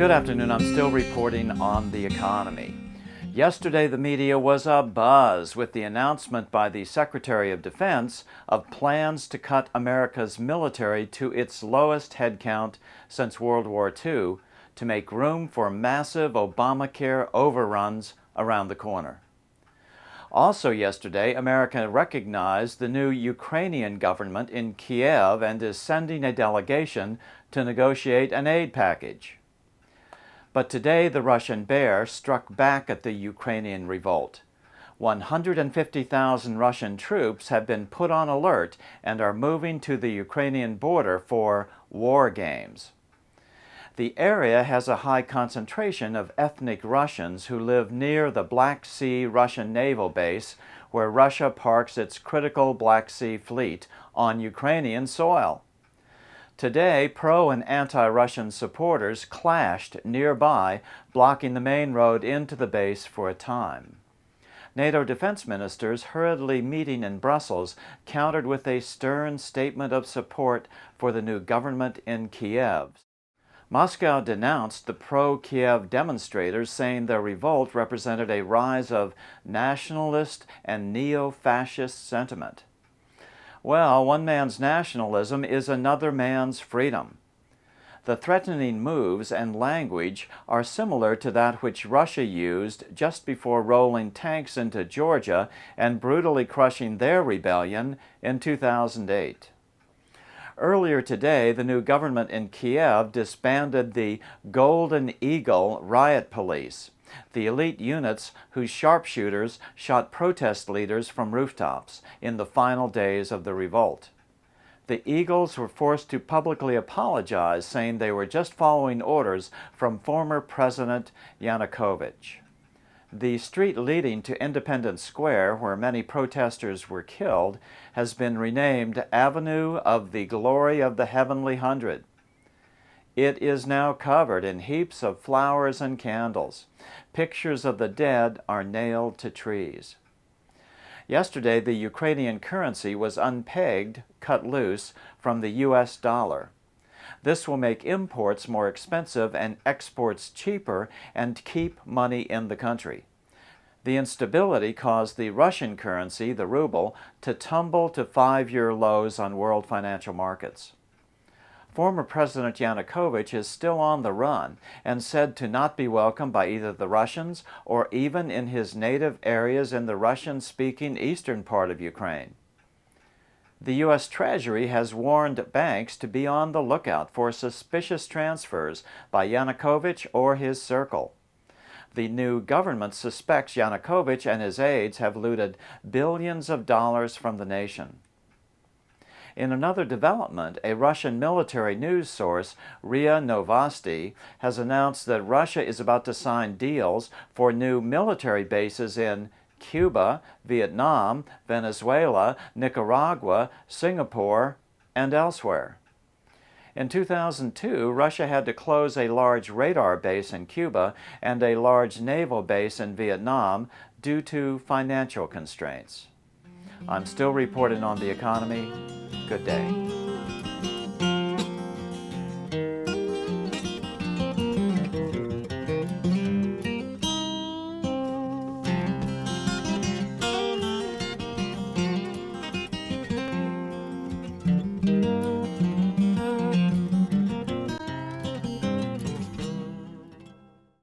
Good afternoon. I'm still reporting on the economy. Yesterday, the media was abuzz with the announcement by the Secretary of Defense of plans to cut America's military to its lowest headcount since World War II to make room for massive Obamacare overruns around the corner. Also yesterday, America recognized the new Ukrainian government in Kiev and is sending a delegation to negotiate an aid package. But today, the Russian bear struck back at the Ukrainian revolt. 150,000 Russian troops have been put on alert and are moving to the Ukrainian border for war games. The area has a high concentration of ethnic Russians who live near the Black Sea Russian naval base, where Russia parks its critical Black Sea fleet on Ukrainian soil. Today, pro- and anti-Russian supporters clashed nearby, blocking the main road into the base for a time. NATO defense ministers hurriedly meeting in Brussels countered with a stern statement of support for the new government in Kiev. Moscow denounced the pro-Kiev demonstrators, saying their revolt represented a rise of nationalist and neo-fascist sentiment. Well, one man's nationalism is another man's freedom. The threatening moves and language are similar to that which Russia used just before rolling tanks into Georgia and brutally crushing their rebellion in 2008. Earlier today, the new government in Kiev disbanded the Golden Eagle riot police, the elite units whose sharpshooters shot protest leaders from rooftops in the final days of the revolt. The Eagles were forced to publicly apologize, saying they were just following orders from former President Yanukovych. The street leading to Independence Square, where many protesters were killed, has been renamed Avenue of the Glory of the Heavenly Hundred. It is now covered in heaps of flowers and candles. Pictures of the dead are nailed to trees. Yesterday, the Ukrainian currency was unpegged, cut loose, from the U.S. dollar. This will make imports more expensive and exports cheaper and keep money in the country. The instability caused the Russian currency, the ruble, to tumble to 5-year lows on world financial markets. Former President Yanukovych is still on the run and said to not be welcomed by either the Russians or even in his native areas in the Russian-speaking eastern part of Ukraine. The U.S. Treasury has warned banks to be on the lookout for suspicious transfers by Yanukovych or his circle. The new government suspects Yanukovych and his aides have looted billions of dollars from the nation. In another development, a Russian military news source, RIA Novosti, has announced that Russia is about to sign deals for new military bases in Cuba, Vietnam, Venezuela, Nicaragua, Singapore, and elsewhere. In 2002, Russia had to close a large radar base in Cuba and a large naval base in Vietnam due to financial constraints. I'm still reporting on the economy. Good day.